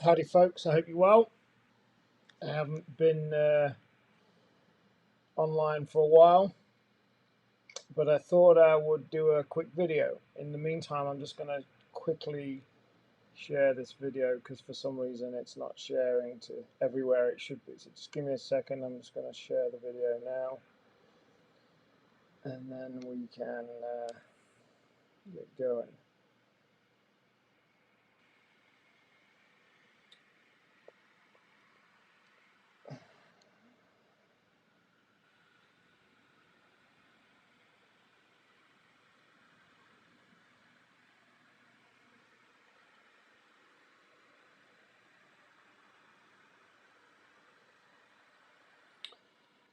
Howdy folks, I hope you're well. I haven't been online for a while, but I thought I would do a quick video. In the meantime, I'm just going to quickly share this video because for some reason it's not sharing to everywhere it should be. So just give me a second, I'm just going to share the video now, and then we can get going.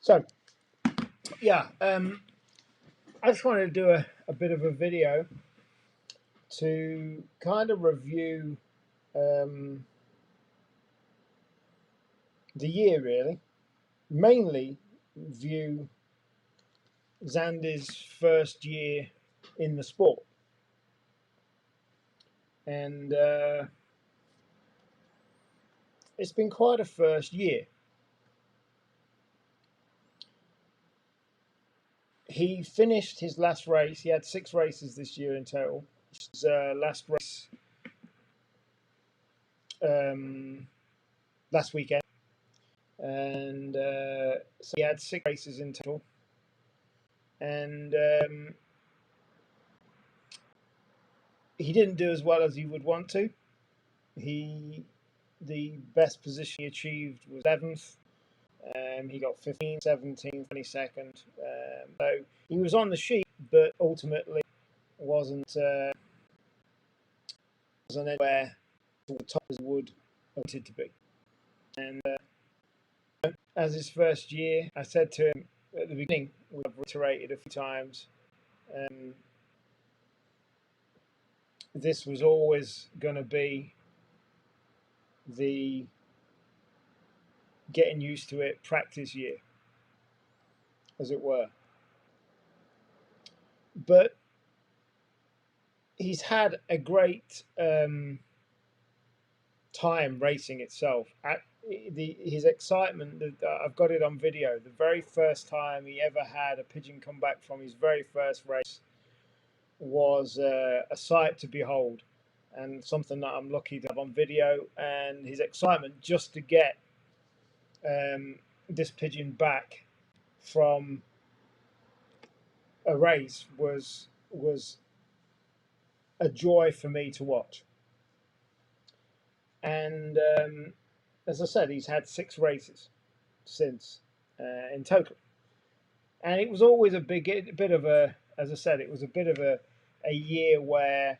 So, yeah, I just wanted to do a bit of a video to kind of review the year, really. Mainly view Zandies' first year in the sport. And it's been quite a first year. He finished his last race. He had 6 races this year in total. His last race last weekend. And so he had 6 races in total. And he didn't do as well as he would want to. The best position he achieved was 11th. He got 15th, 17th, 22nd. So he was on the sheet, but ultimately wasn't anywhere to the top as he would have wanted to be. And as his first year, I said to him at the beginning, we've reiterated a few times, this was always going to be the getting used to it practice year, as it were. But he's had a great time racing itself. His excitement, I've got it on video. The very first time he ever had a pigeon come back from his very first race was a sight to behold, and something that I'm lucky to have on video. And his excitement just to get this pigeon back from a race was a joy for me to watch. And as I said, he's had 6 races since in total, and it was always a bit of a, as I said, it was a bit of a year where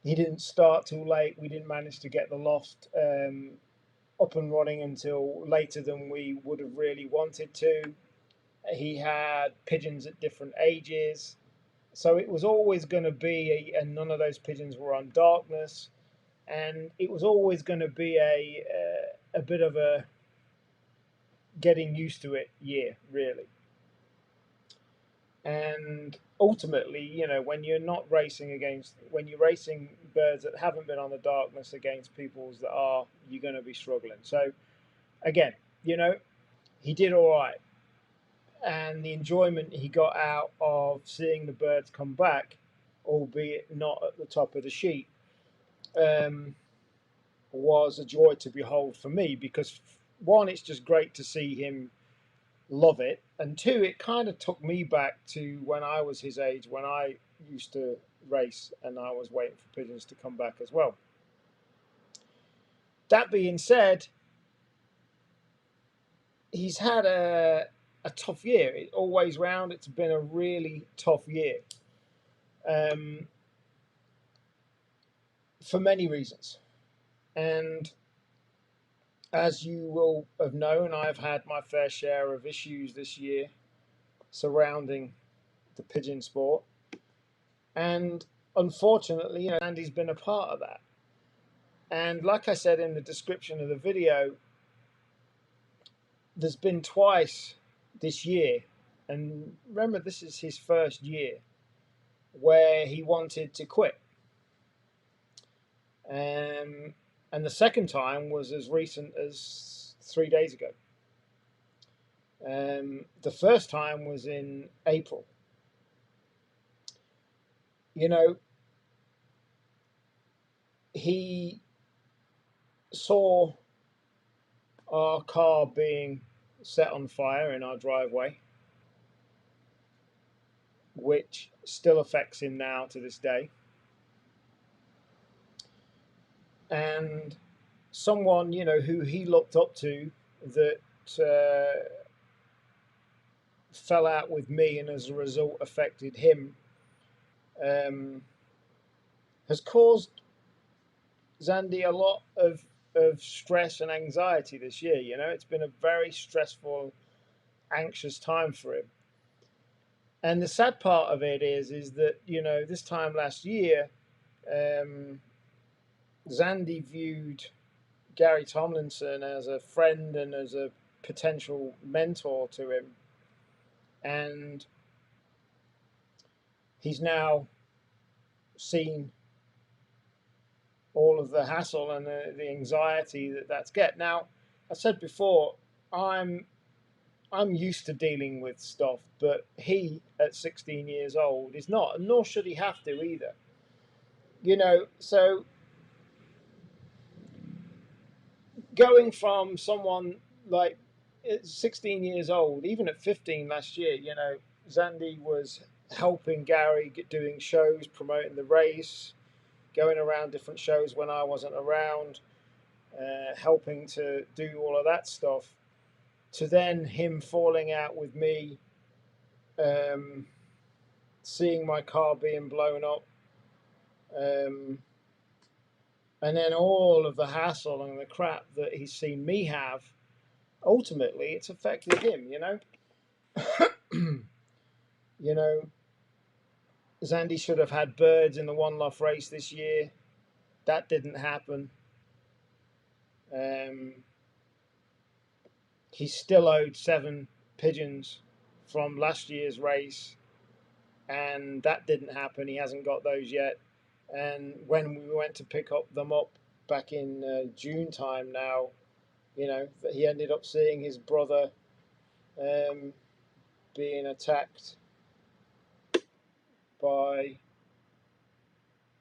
he didn't start too late. We didn't manage to get the loft up and running until later than we would have really wanted to. He had pigeons at different ages, so it was always going to be and none of those pigeons were on darkness. And it was always going to be a bit of a getting used to it year, really. And ultimately, you know, when you're not racing when you're racing birds that haven't been on the darkness against people's that are, you're going to be struggling. So again, you know, he did all right. And the enjoyment he got out of seeing the birds come back, albeit not at the top of the sheet, was a joy to behold for me, because 1, it's just great to see him love it, and 2, it kind of took me back to when I was his age, when I used to race and I was waiting for pigeons to come back as well. That being said, he's had a tough year. Always round, it's been a really tough year. For many reasons. And as you will have known, I've had my fair share of issues this year surrounding the pigeon sport. And unfortunately, you know, Andy's been a part of that. And like I said in the description of the video, there's been twice this year, and remember, this is his first year, where he wanted to quit. And the second time was as recent as 3 days ago. The first time was in April. You know, he saw our car being set on fire in our driveway, which still affects him now to this day. And someone, you know, who he looked up to that fell out with me and as a result affected him, has caused Zandy a lot of stress and anxiety this year. You know, it's been a very stressful, anxious time for him. And the sad part of it is that, you know, this time last year, Zandy viewed Gary Tomlinson as a friend and as a potential mentor to him. And he's now seen all of the hassle and the anxiety that that's get. Now, I said before, I'm used to dealing with stuff, but he, at 16 years old, is not, and nor should he have to either. You know, so going from someone like 16 years old, even at 15 last year, you know, Zandy was helping Gary doing shows, promoting the race, going around different shows when I wasn't around, helping to do all of that stuff, to then him falling out with me, seeing my car being blown up, and then all of the hassle and the crap that he's seen me have. Ultimately, it's affected him, you know. You know, Zandy should have had birds in the one love race this year. That didn't happen. He's still owed 7 pigeons from last year's race, and that didn't happen. He hasn't got those yet. And when we went to pick them up back in June time now, you know, that he ended up seeing his brother being attacked by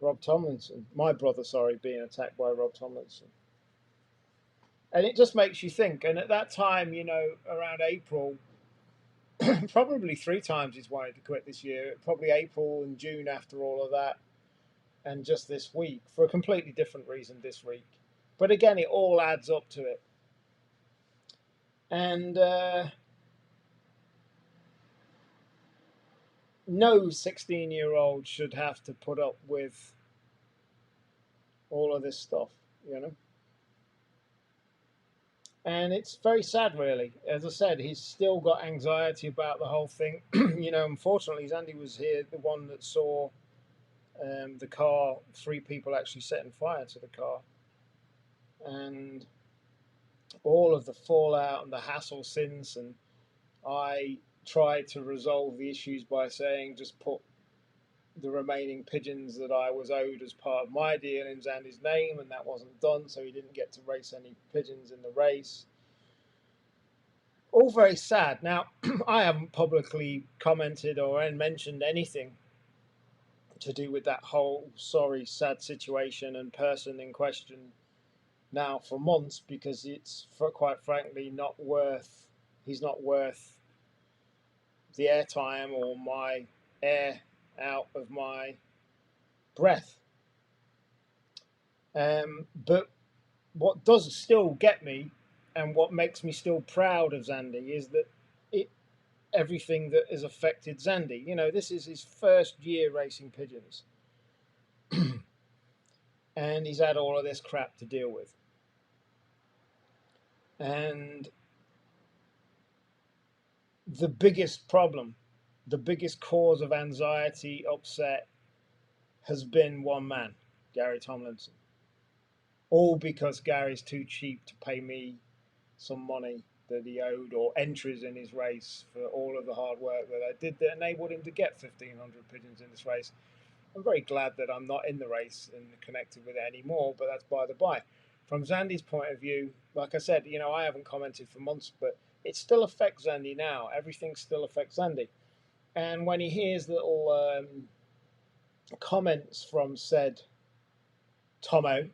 Rob Tomlinson. My brother, sorry, being attacked by Rob Tomlinson. And it just makes you think. And at that time, you know, around April, probably 3 times he's wanted to quit this year. Probably April and June after all of that. And just this week, for a completely different reason this week. But again, it all adds up to it. And no 16-year-old should have to put up with all of this stuff, you know. And it's very sad, really. As I said, he's still got anxiety about the whole thing. You know, unfortunately, Zandy was here, the one that saw the car, 3 people actually setting fire to the car. And all of the fallout and the hassle since, and I tried to resolve the issues by saying just put the remaining pigeons that I was owed as part of my deal in Zandy's name, and that wasn't done, so he didn't get to race any pigeons in the race. All very sad. Now, I haven't publicly commented or mentioned anything to do with that whole sorry, sad situation and person in question now for months, because it's, for quite frankly, not worth. He's not worth the airtime or my air out of my breath. But what does still get me, and what makes me still proud of Zandy, is that everything that has affected Zandy. You know, this is his first year racing pigeons, and he's had all of this crap to deal with. And the biggest problem, the biggest cause of anxiety, upset, has been one man, Gary Tomlinson. All because Gary's too cheap to pay me some money that he owed, or entries in his race, for all of the hard work that I did that enabled him to get 1,500 pigeons in this race. I'm very glad that I'm not in the race and connected with it anymore, but that's by the by. from Zandy's point of view, like I said, I haven't commented for months, but it still affects Zandy now. Everything still affects Zandy. And when he hears little comments from said Tomo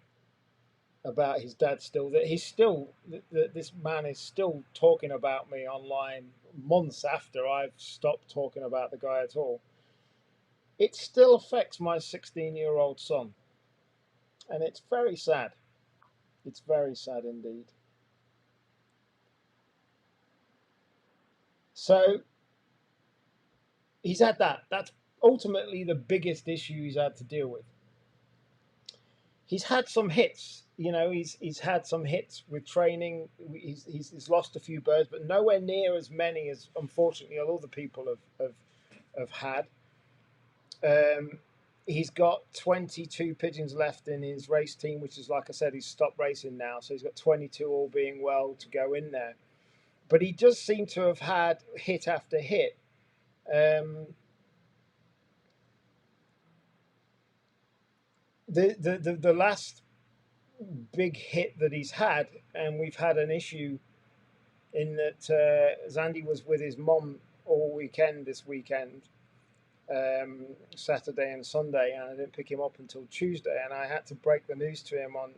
about his dad, still that he's still that this man is still talking about me online months after I've stopped talking about the guy at all, it still affects my 16-year-old son, and it's very sad. It's very sad indeed. So he's had that. That's ultimately the biggest issue he's had to deal with. He's had some hits. He's had some hits with training. He's lost a few birds, but nowhere near as many as, unfortunately, all the people have had. He's got 22 pigeons left in his race team, which is, like I said, he's stopped racing now. So he's got 22 all being well to go in there. But he does seem to have had hit after hit. The last big hit that he's had, and we've had an issue in that Zandy was with his mum all weekend this weekend, Saturday and Sunday, and I didn't pick him up until Tuesday, and I had to break the news to him on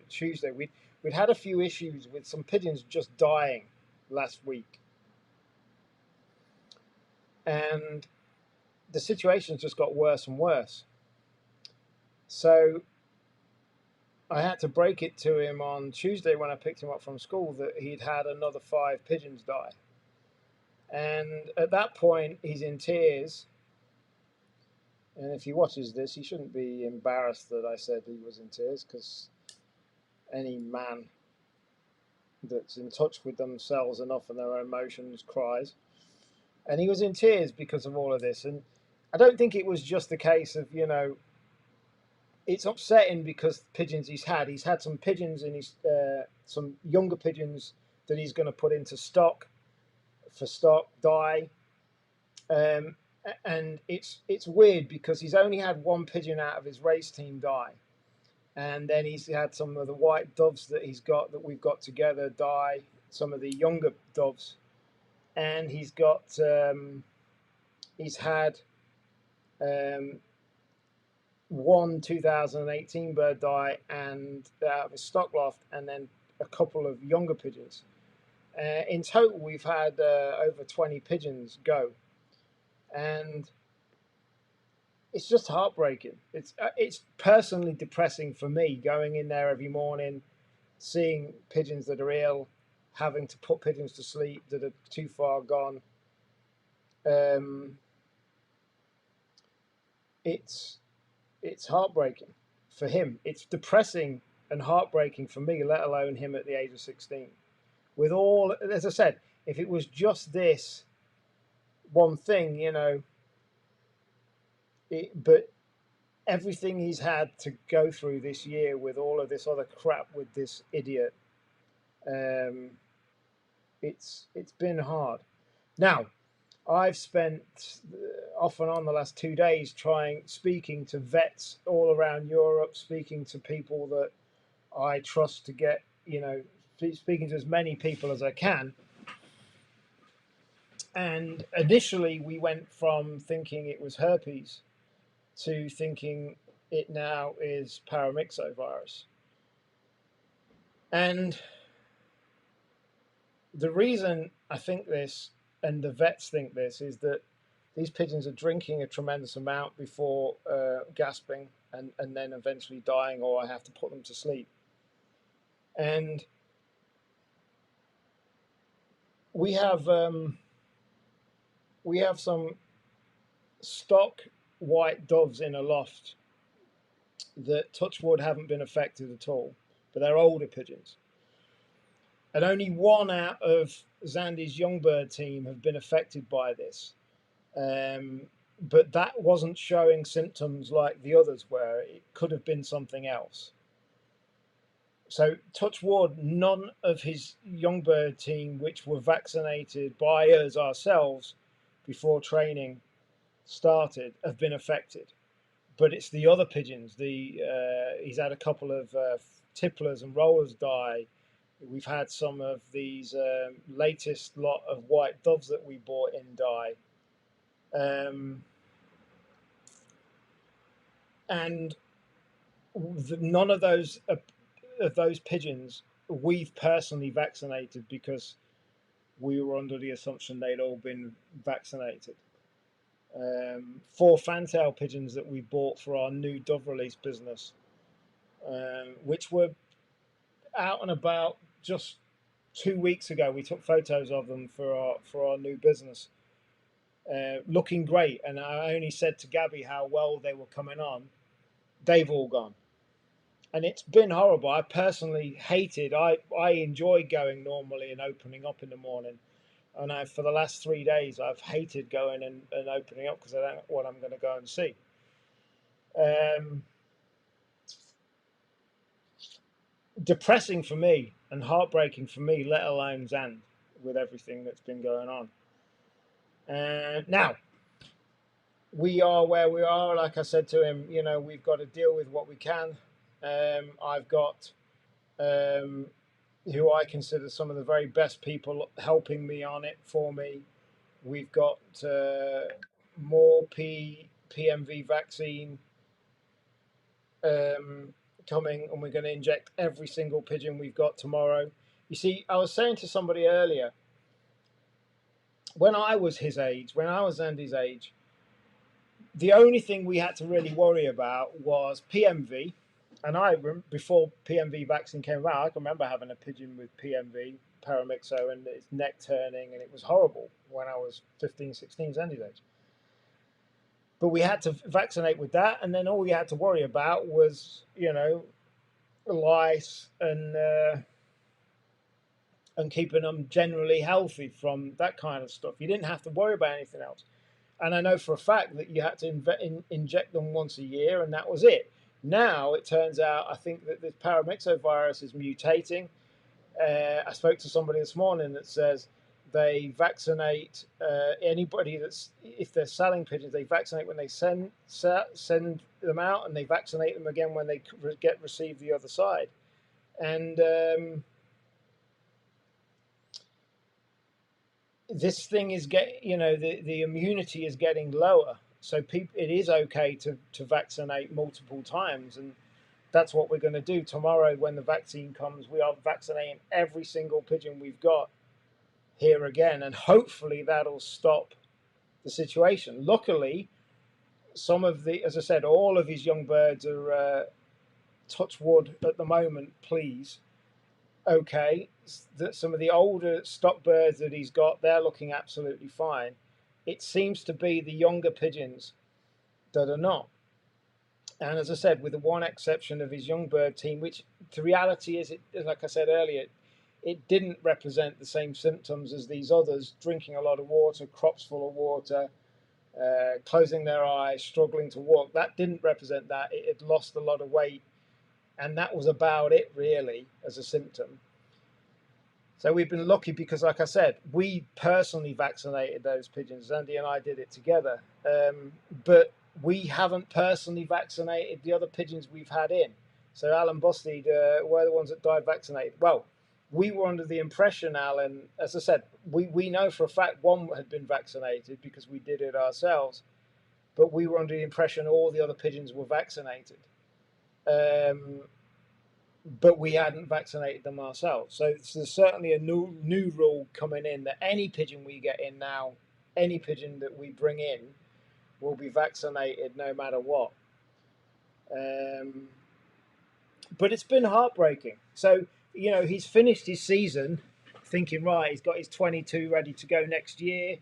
Tuesday. We'd had a few issues with some pigeons just dying last week, and the situation's just got worse and worse. So I had to break it to him on Tuesday when I picked him up from school that he'd had another 5 pigeons die. And at that point, he's in tears. And if he watches this, he shouldn't be embarrassed that I said he was in tears, because any man that's in touch with themselves enough and their emotions cries. And he was in tears because of all of this. And I don't think it was just a case of, it's upsetting because pigeons he's had some pigeons in his some younger pigeons that he's going to put into stock for stock die, and it's weird because he's only had 1 pigeon out of his race team die, and then he's had some of the white doves that we've got together die, some of the younger doves, and he's had 1 2018 bird die and out of his stock loft, and then a couple of younger pigeons. In total, we've had over 20 pigeons go, and it's just heartbreaking. It's personally depressing for me, going in there every morning, seeing pigeons that are ill, having to put pigeons to sleep that are too far gone. It's heartbreaking for him. It's depressing and heartbreaking for me, let alone him at the age of 16. With all, as I said, if it was just this one thing, but everything he's had to go through this year with all of this other crap with this idiot, it's been hard. Now, I've spent off and on the last 2 days speaking to vets all around Europe, speaking to people that I trust to get, speaking to as many people as I can. And initially we went from thinking it was herpes to thinking it now is paramyxovirus. And the reason I think this, and the vets think this, is that these pigeons are drinking a tremendous amount before gasping and then eventually dying, or I have to put them to sleep. And we have some stock white doves in a loft that, touch wood, haven't been affected at all, but they're older pigeons. And only 1 out of Zandy's young bird team have been affected by this. But that wasn't showing symptoms like the others were. It could have been something else. So, touch wood, none of his young bird team, which were vaccinated by us ourselves before training started, have been affected. But it's the other pigeons. He's had a couple of tipplers and rollers die. We've had some of these latest lot of white doves that we bought in die. Um, and none of those pigeons we've personally vaccinated, because we were under the assumption they'd all been vaccinated. 4 fantail pigeons that we bought for our new dove release business, which were out and about just 2 weeks ago. We took photos of them for our new business, looking great. And I only said to Gabby how well they were coming on. They've all gone, and it's been horrible. I personally hated. I enjoy going normally and opening up in the morning, and for the last 3 days I've hated going and opening up because I don't know what I'm going to go and see. Depressing for me and heartbreaking for me, let alone Zand, with everything that's been going on. Now, we are where we are. Like I said to him, we've got to deal with what we can. I've got who I consider some of the very best people helping me on it for me. We've got more PMV vaccine coming, and we're going to inject every single pigeon we've got tomorrow. You see, I was saying to somebody earlier, when I was his age, when I was Andy's age, the only thing we had to really worry about was PMV. And before PMV vaccine came out, I can remember having a pigeon with PMV, paramyxo, and its neck turning, and it was horrible when I was 15, 16, Zandy's age. But we had to vaccinate with that, and then all we had to worry about was, lice and keeping them generally healthy from that kind of stuff. You didn't have to worry about anything else. And I know for a fact that you had to inject them once a year, and that was it. Now it turns out, I think that the paramyxovirus is mutating. I spoke to somebody this morning that says they vaccinate anybody if they're selling pigeons, they vaccinate when they send them out, and they vaccinate them again when they receive the other side. And this thing is the immunity is getting lower. So it is okay to vaccinate multiple times, and that's what we're going to do tomorrow when the vaccine comes. We are vaccinating every single pigeon we've got here again, and hopefully that'll stop the situation. Luckily, as I said, all of his young birds are touch wood at the moment, please. Okay, that some of the older stock birds that he's got, they're looking absolutely fine. It seems to be the younger pigeons that are not. And as I said, with the one exception of his young bird team, which the reality is, like I said earlier, it didn't represent the same symptoms as these others: drinking a lot of water, crops full of water, closing their eyes, struggling to walk. That didn't represent that. It had lost a lot of weight, and that was about it, really, as a symptom. So we've been lucky because, like I said, we personally vaccinated those pigeons. Zandy and I did it together. But we haven't personally vaccinated the other pigeons we've had in. So Alan Bustede were the ones that died vaccinated. Well, we were under the impression, Alan, as I said, we know for a fact one had been vaccinated because we did it ourselves. But we were under the impression all the other pigeons were vaccinated. But we hadn't vaccinated them ourselves. So there's certainly a new rule coming in that any pigeon we get in now, any pigeon that we bring in, will be vaccinated no matter what. But it's been heartbreaking. So, he's finished his season thinking, right, he's got his 22 ready to go next year.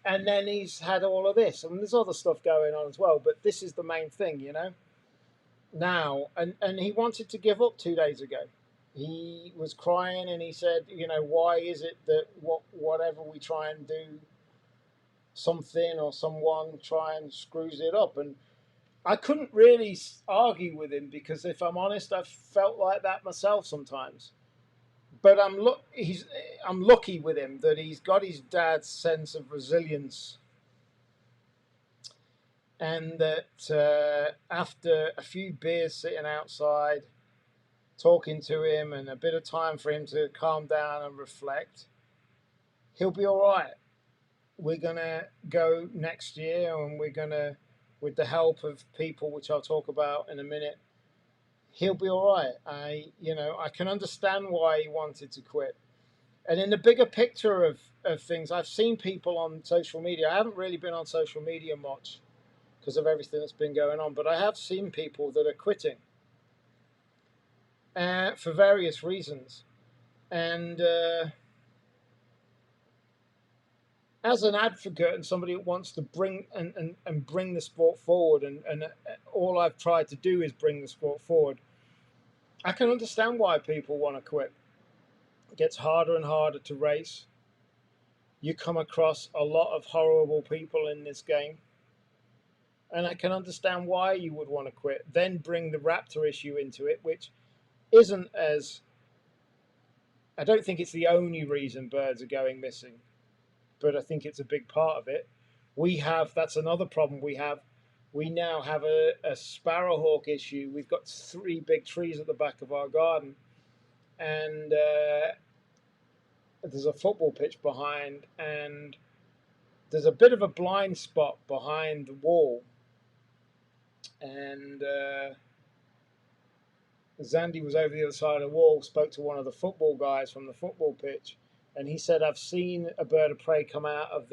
And then he's had all of this. I mean, there's other stuff going on as well, but this is the main thing, now. And he wanted to give up 2 days ago. He was crying and he said, why is it that whatever we try and do, something or someone try and screws it up? And I couldn't really argue with him because, if I'm honest, I've felt like that myself sometimes. But I'm lucky with him that he's got his dad's sense of resilience, and that after a few beers sitting outside, talking to him and a bit of time for him to calm down and reflect, he'll be all right. We're going to go next year, and we're going to, with the help of people, which I'll talk about in a minute, he'll be all right. I can understand why he wanted to quit. And in the bigger picture of things, I've seen people on social media. I haven't really been on social media much because of everything that's been going on, but I have seen people that are quitting for various reasons. And as an advocate and somebody who wants to bring and bring the sport forward, and all I've tried to do is bring the sport forward, I can understand why people want to quit. It gets harder and harder to race. You come across a lot of horrible people in this game, and I can understand why you would want to quit. Then bring the raptor issue into it, which isn't as, I don't think it's the only reason birds are going missing, but I think it's a big part of it. That's another problem we have. We now have a sparrowhawk issue. We've got 3 big trees at the back of our garden, and there's a football pitch behind, and there's a bit of a blind spot behind the wall. And Zandy was over the other side of the wall, spoke to one of the football guys from the football pitch, and he said, I've seen a bird of prey come out of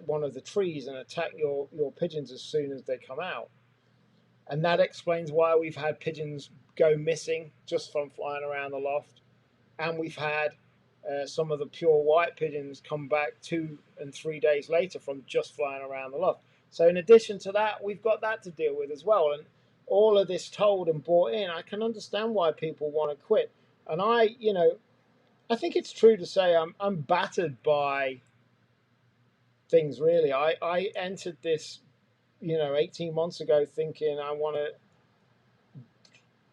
one of the trees and attack your pigeons as soon as they come out. And that explains why we've had pigeons go missing just from flying around the loft. And we've had some of the pure white pigeons come back 2 and 3 days later from just flying around the loft. So in addition to that, we've got that to deal with as well. And all of this told and brought in, I can understand why people want to quit. And I think it's true to say I'm battered by things, really. I entered this 18 months ago thinking I want to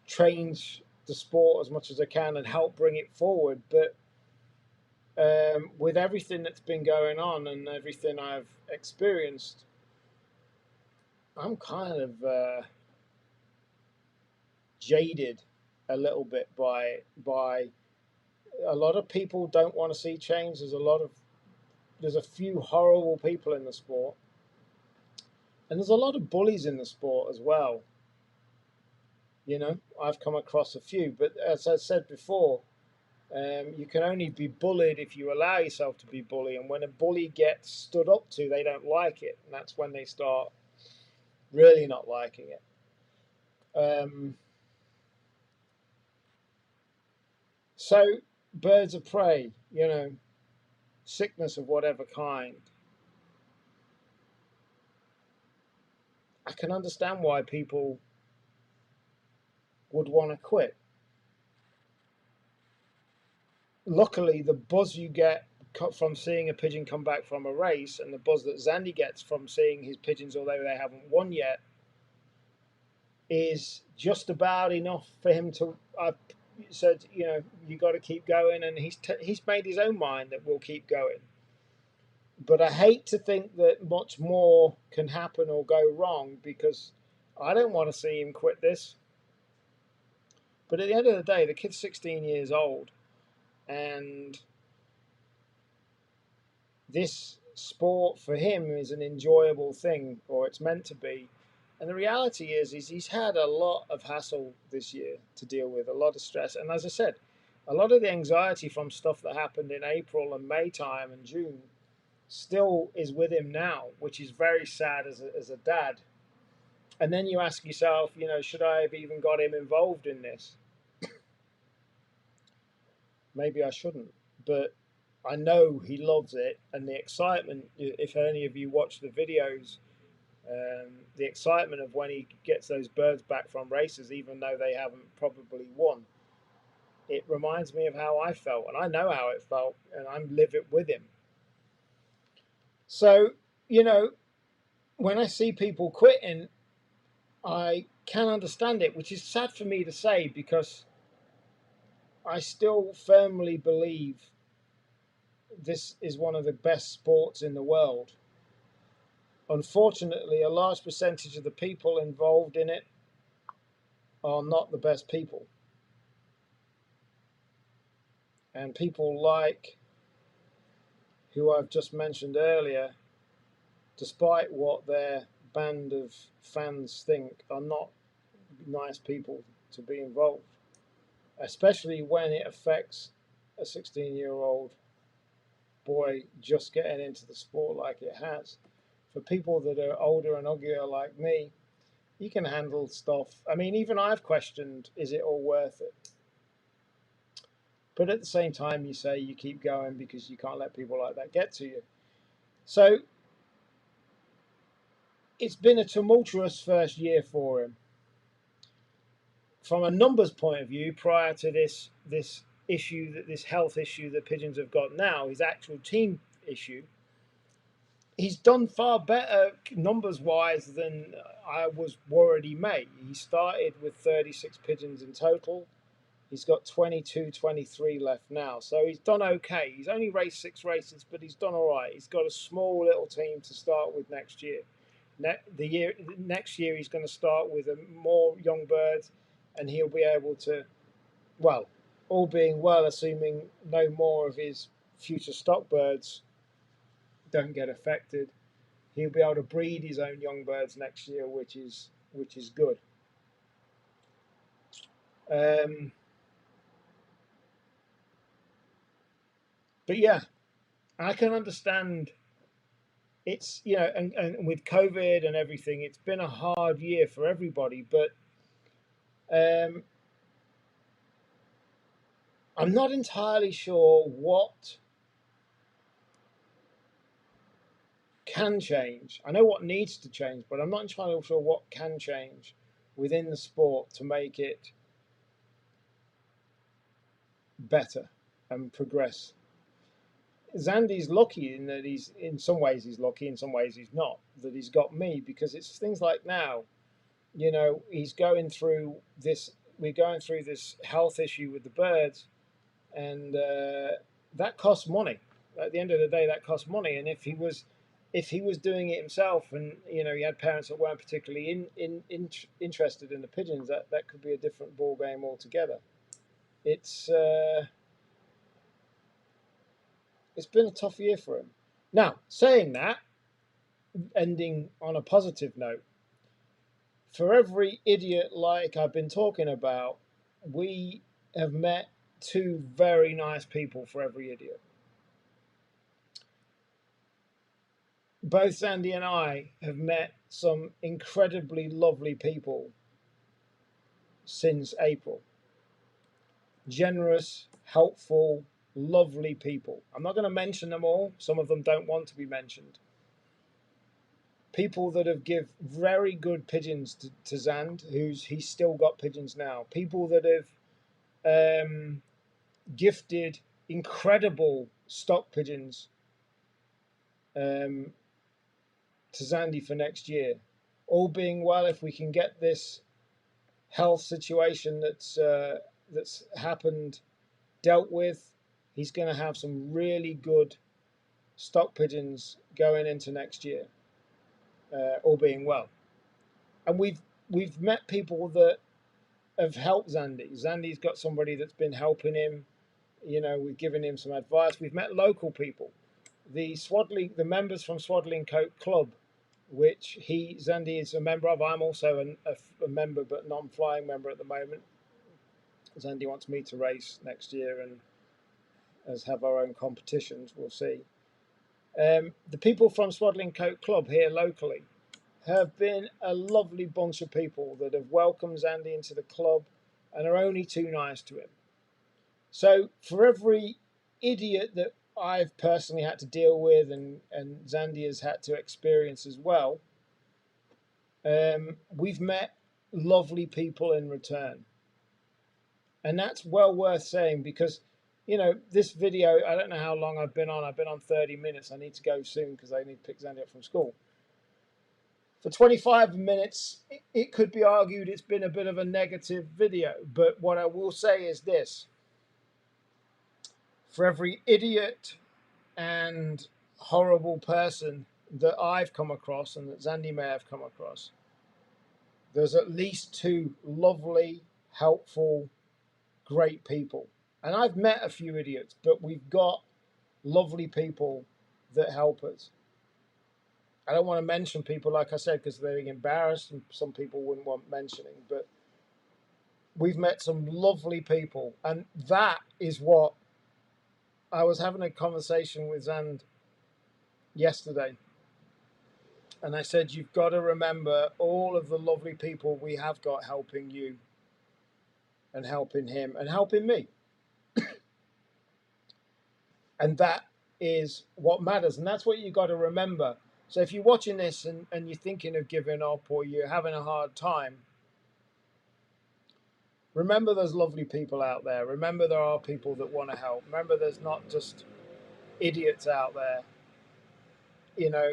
change the sport as much as I can and help bring it forward. But with everything that's been going on and everything I've experienced, I'm kind of jaded a little bit by a lot of people don't want to see change. There's a few horrible people in the sport, and there's a lot of bullies in the sport as well. I've come across a few, but as I said before, you can only be bullied if you allow yourself to be bullied. And when a bully gets stood up to, they don't like it, and that's when they start really not liking it. So birds of prey, sickness of whatever kind. I can understand why people would want to quit. Luckily, the buzz you get from seeing a pigeon come back from a race, and the buzz that Zandy gets from seeing his pigeons, although they haven't won yet, is just about enough for him to. I've said, you got to keep going, and he's made his own mind that we'll keep going. But I hate to think that much more can happen or go wrong, because I don't want to see him quit this. But at the end of the day, the kid's 16 years old, and this sport for him is an enjoyable thing, or it's meant to be. And the reality is he's had a lot of hassle this year to deal with, a lot of stress. And as I said, a lot of the anxiety from stuff that happened in April and May time and June still is with him now, which is very sad as a dad. And then you ask yourself, should I have even got him involved in this? Maybe I shouldn't, but I know he loves it, and the excitement, if any of you watch the videos, the excitement of when he gets those birds back from races, even though they haven't probably won, it reminds me of how I felt, and I know how it felt, and I live it with him. So, when I see people quitting, I can understand it, which is sad for me to say, because I still firmly believe this is one of the best sports in the world. Unfortunately, a large percentage of the people involved in it are not the best people. And people like who I've just mentioned earlier, despite what their band of fans think, are not nice people to be involved, especially when it affects a 16-year-old boy just getting into the sport like it has. For people that are older and uglier like me, you can handle stuff. I mean, even I've questioned, is it all worth it? But at the same time, you say you keep going because you can't let people like that get to you. So it's been a tumultuous first year for him. From a numbers point of view, prior to this issue, this health issue that pigeons have got now, his actual team issue, he's done far better numbers wise than I was worried he may. He started with 36 pigeons in total. He's got 22, 23 left now. So he's done okay. He's only raced 6 races, but he's done all right. He's got a small little team to start with next year. Next year he's going to start with more young birds, and he'll be able to, well, all being well, assuming no more of his future stock birds don't get affected, he'll be able to breed his own young birds next year, which is good. But yeah, I can understand. It's, you know, and with COVID and everything, it's been a hard year for everybody. But um, I'm not entirely sure what can change. I know what needs to change, but I'm not entirely sure what can change within the sport to make it better and progress. Zandi's lucky in that in some ways he's lucky, in some ways he's not, that he's got me, because it's things like now, you know, we're going through this health issue with the birds, and that costs money. At the end of the day, that costs money. And if he was doing it himself, and you know he had parents that weren't particularly interested in the pigeons, that could be a different ball game altogether. It's it's been a tough year for him. Now, saying that, ending on a positive note, for every idiot like I've been talking about, we have met 2 very nice people for every idiot. Both Sandy and I have met some incredibly lovely people since April. Generous, helpful, lovely people. I'm not going to mention them all. Some of them don't want to be mentioned. People that have give very good pigeons to Zand, he's still got pigeons now. People that have gifted incredible stock pigeons to Zandy for next year. All being well, if we can get this health situation that's happened dealt with, he's going to have some really good stock pigeons going into next year, all being well. And we've met people that have helped Zandy. Zandy's got somebody that's been helping him. You know, we've given him some advice. We've met local people. The members from Swaddling Coat Club, which Zandy is a member of. I'm also a member, but non-flying member at the moment. Zandy wants me to race next year and us have our own competitions. We'll see. The people from Swaddling Coat Club here locally have been a lovely bunch of people that have welcomed Zandy into the club and are only too nice to him. So for every idiot that I've personally had to deal with and Zandy has had to experience as well, we've met lovely people in return. And that's well worth saying, because, you know, this video, I don't know how long I've been on. I've been on 30 minutes. I need to go soon because I need to pick Zandy up from school. For 25 minutes, it could be argued it's been a bit of a negative video. But what I will say is this. For every idiot and horrible person that I've come across and that Zandy may have come across, there's at least two lovely, helpful, great people. And I've met a few idiots, but we've got lovely people that help us. I don't want to mention people, like I said, because they're embarrassed and some people wouldn't want mentioning, but we've met some lovely people. And that is what I was having a conversation with Zand yesterday. And I said, you've got to remember all of the lovely people we have got helping you and helping him and helping me. And that is what matters. And that's what you got to remember. So if you're watching this and you're thinking of giving up or you're having a hard time, remember there's lovely people out there. Remember there are people that want to help. Remember there's not just idiots out there. You know,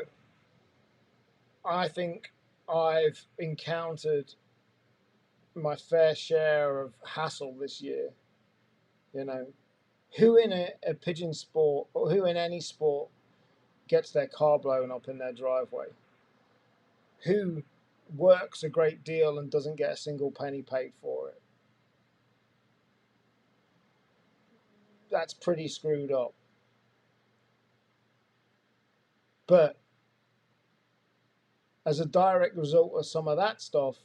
I think I've encountered my fair share of hassle this year. You know, who in a pigeon sport or who in any sport gets their car blown up in their driveway? Who works a great deal and doesn't get a single penny paid for it? That's pretty screwed up. But as a direct result of some of that stuff,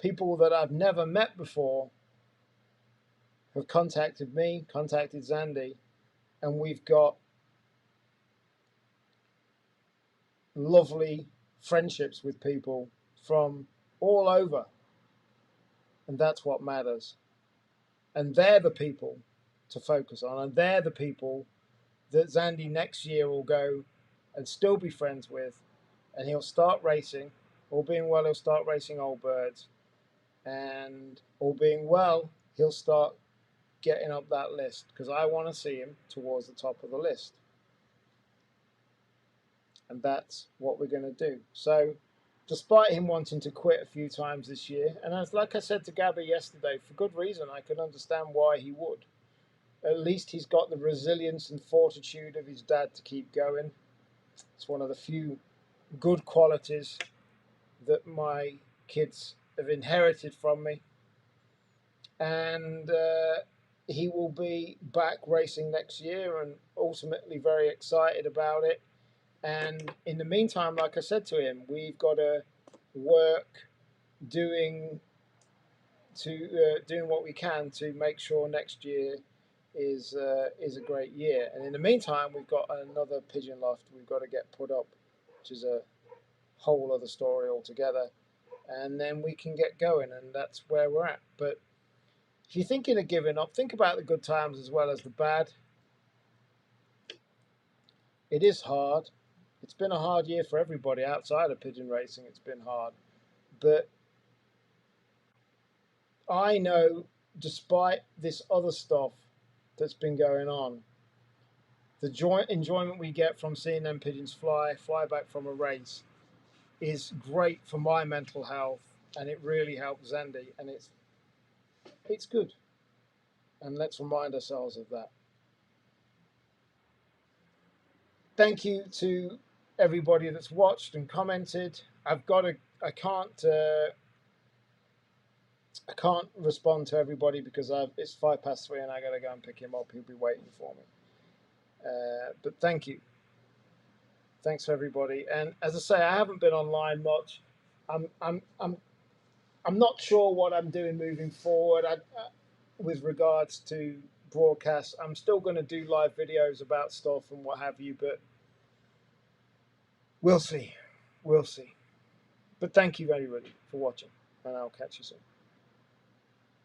people that I've never met before have contacted me, contacted Zandy, and we've got lovely friendships with people from all over. And that's what matters. And they're the people to focus on. And they're the people that Zandy next year will go and still be friends with. And he'll start racing. All being well, he'll start racing old birds. And all being well, he'll start getting up that list. Because I want to see him towards the top of the list. And that's what we're going to do. So, despite him wanting to quit a few times this year, and as like I said to Gabby yesterday, for good reason, I can understand why he would. At least he's got the resilience and fortitude of his dad to keep going. It's one of the few good qualities that my kids have inherited from me. And he will be back racing next year and ultimately very excited about it. And in the meantime, like I said to him, we've got to work doing what we can to make sure next year is a great year. And in the meantime, we've got another pigeon loft we've got to get put up, which is a whole other story altogether. And then we can get going, and that's where we're at. But if you're thinking of giving up, think about the good times as well as the bad. It is hard. It's been a hard year for everybody outside of pigeon racing. It's been hard. But I know, despite this other stuff that's been going on, the enjoyment we get from seeing them pigeons fly back from a race is great for my mental health, and it really helps Zandy, and it's good. And let's remind ourselves of that. Thank you to everybody that's watched and commented. I can't respond to everybody because it's 3:05 and I got to go and pick him up. He'll be waiting for me. But thank you. Thanks for everybody. And as I say, I haven't been online much. I'm not sure what I'm doing moving forward. With regards to broadcasts, I'm still going to do live videos about stuff and what have you, but we'll see. We'll see. But thank you everybody for watching, and I'll catch you soon.